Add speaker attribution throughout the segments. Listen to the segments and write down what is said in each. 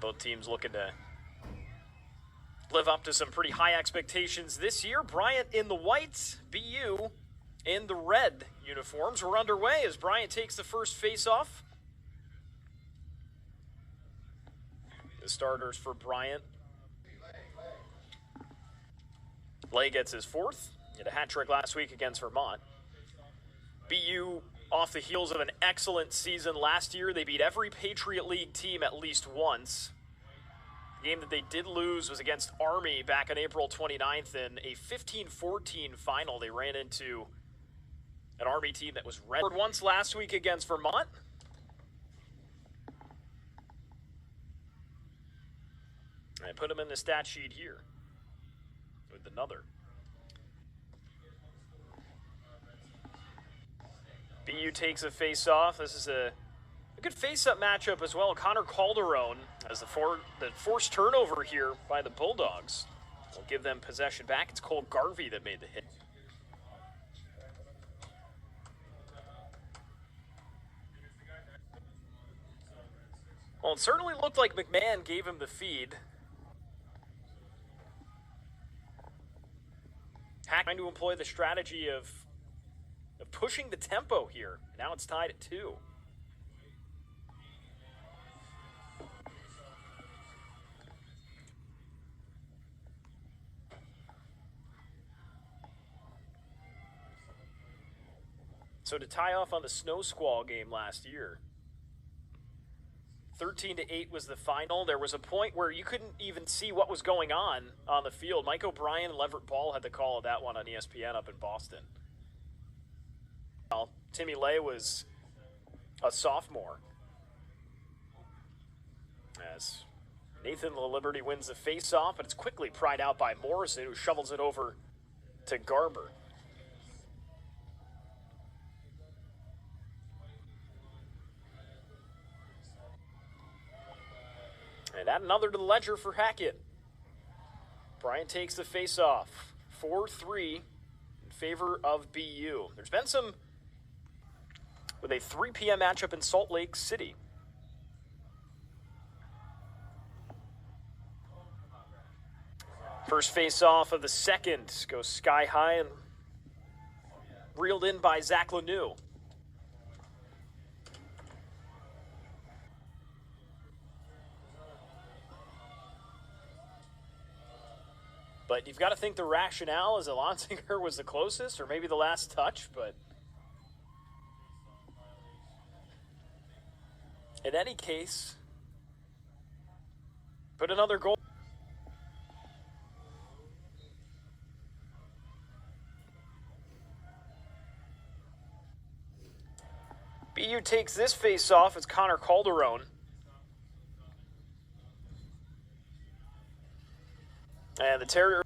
Speaker 1: Both teams looking to live up to some pretty high expectations this year. Bryant in the white, BU in the red uniforms. We're underway as Bryant takes the first face-off. The starters for Bryant. Lay gets his fourth. He had a hat trick last week against Vermont. BU off the heels of an excellent season last year. They beat every Patriot League team at least once. The game that they did lose was against Army back on April 29th in a 15-14 final. They ran into an Army team that was red once last week against Vermont. I put him in the stat sheet here with another. BU takes a face-off. This is a good face-up matchup as well. Conor Calderone has the forced turnover here by the Bulldogs. Will give them possession back. It's Cole Garvey that made the hit. Well, it certainly looked like McMahon gave him the feed. Hack trying to employ the strategy of pushing the tempo here. Now it's tied at 2. So to tie off on the Snow Squall game last year, 13-8 was the final. There was a point where you couldn't even see what was going on the field. Mike O'Brien and Leverett Ball had the call of that one on ESPN up in Boston. Well, Timmy Lay was a sophomore. As Nathan Laliberte wins the face-off, but it's quickly pried out by Morrison, who shovels it over to Garber. And add another to the ledger for Hackett. Bryant takes the face-off. 4-3 in favor of BU. There's been some with a 3 p.m. matchup in Salt Lake City. First face-off of the second goes sky high and reeled in by Zach Lanoux. But you've got to think the rationale is that Lonsinger was the closest, or maybe the last touch, but in any case, put another goal. BU takes this face-off. It's Conor Calderone. And the Terrier.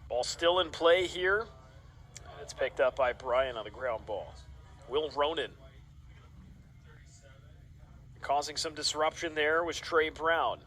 Speaker 1: Ball still in play here. And it's picked up by Bryant on the ground ball. Will Ronan. Causing some disruption there was Trey Brown.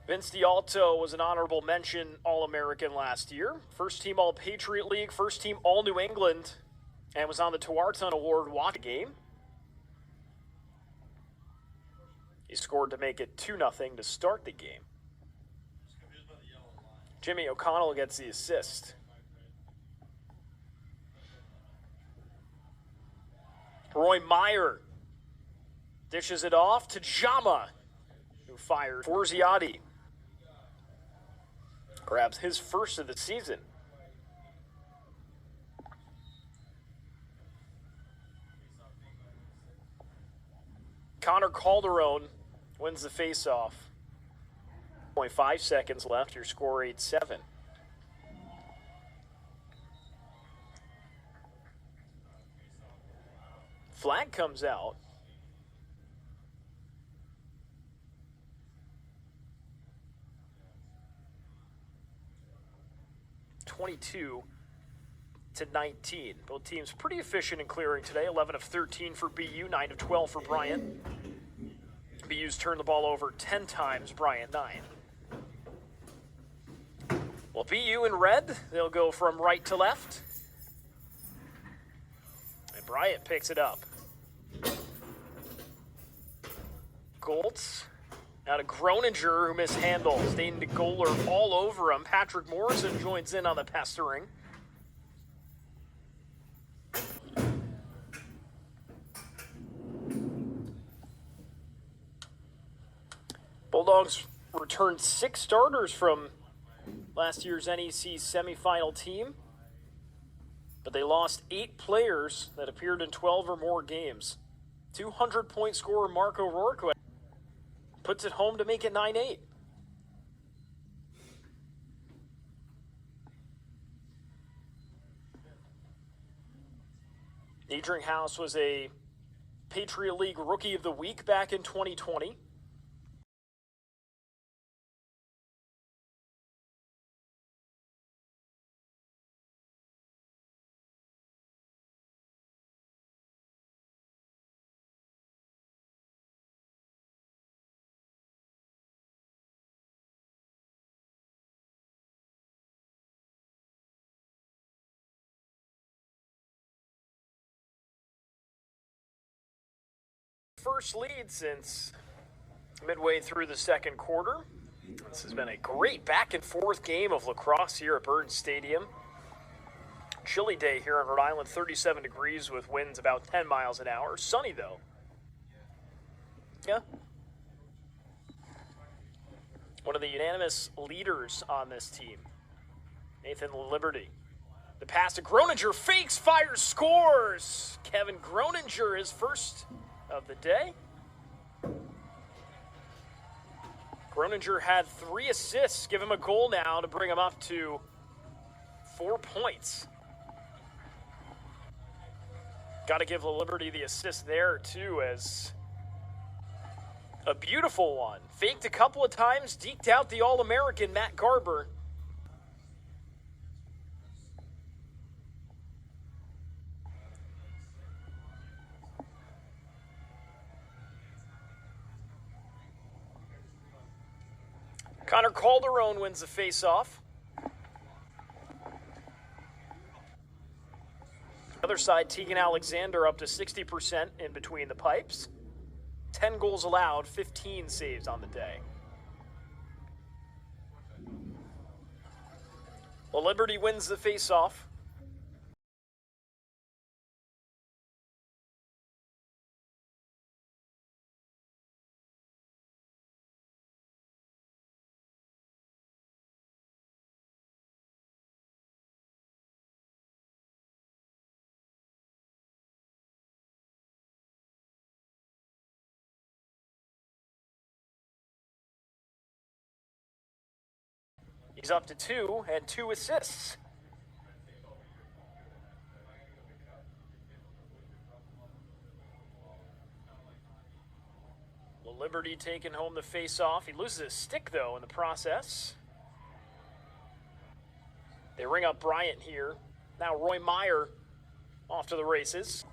Speaker 1: Vince D'Alto was an honorable mention All-American last year. First team All-Patriot League, first team All-New England, and was on the Tuarton Award watch game. He scored to make it 2-0 to start the game. Jimmy O'Connell gets the assist. Roy Meyer dishes it off to Jama, who fired. Forziati grabs his first of the season. Conor Calderone wins the faceoff. 0.5 seconds left. Your score 8-7. Flag comes out. (22-19). Both teams pretty efficient in clearing today. 11 of 13 for BU, 9 of 12 for Bryant. BU's turned the ball over 10 times, Bryant 9. Well, BU in red, they'll go from right to left. And Bryant picks it up. Goltz. Now to Groninger, who mishandles. Dane DeGoler all over him. Patrick Morrison joins in on the pestering. Bulldogs returned 6 starters from last year's NEC semifinal team, but they lost 8 players that appeared in 12 or more games. 200-point scorer Mark O'Rourke puts it home to make it 9-8. Niedringhaus was a Patriot League Rookie of the Week back in 2020. First lead since midway through the second quarter. This has been a great back and forth game of lacrosse here at Burton Stadium. Chilly day here in Rhode Island, 37 degrees with winds about 10 miles an hour. Sunny though. Yeah. One of the unanimous leaders on this team, Nathan Laliberte. The pass to Groninger, fakes, fires, scores. Kevin Groninger is first of the day. Groninger had 3 assists, give him a goal now to bring him up to 4 points. Got to give Laliberte the assist there too, as a beautiful one. Faked a couple of times, deked out the All-American Matt Garber. Conor Calderone wins the face-off. Other side, Tegan Alexander up to 60% in between the pipes. 10 goals allowed, 15 saves on the day. Laliberte wins the face-off. He's up to 2 and 2 assists. Laliberte taking home the face-off. He loses his stick, though, in the process. They ring up Bryant here. Now Roy Meyer off to the races.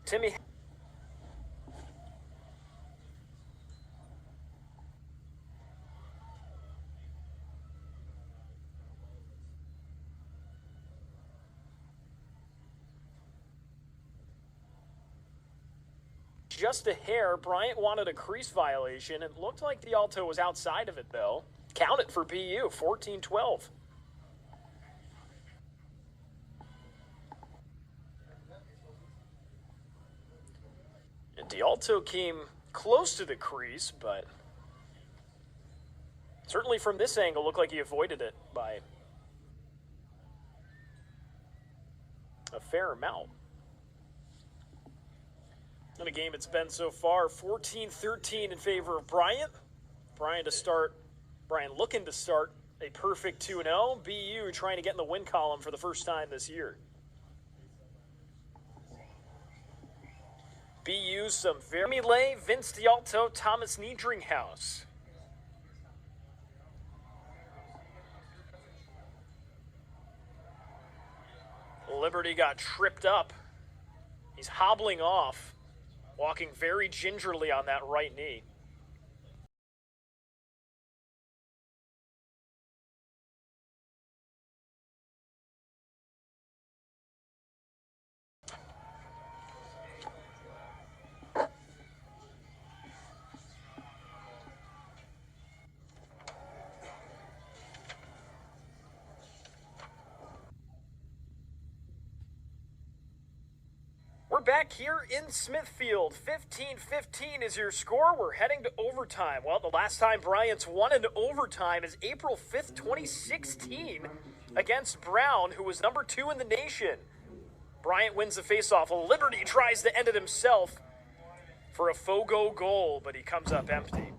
Speaker 1: Timmy. Just a hair. Bryant wanted a crease violation. It looked like the Alto was outside of it, though. Count it for BU, 14-12. And D'Alto came close to the crease, but certainly from this angle looked like he avoided it by a fair amount. In a game it's been so far 14-13 in favor of Bryant. Bryant looking to start a perfect 2-0. BU trying to get in the win column for the first time this year. BU some very Millet, Vince D'Alto, Thomas Niedringhaus. Liberty got tripped up. He's hobbling off, walking very gingerly on that right knee. We're back here in Smithfield. 15-15 is your score. We're heading to overtime. Well, the last time Bryant's won in overtime is April 5th, 2016 against Brown, who was number 2 in the nation. Bryant wins the faceoff. Liberty tries to end it himself for a Fogo goal, but he comes up empty.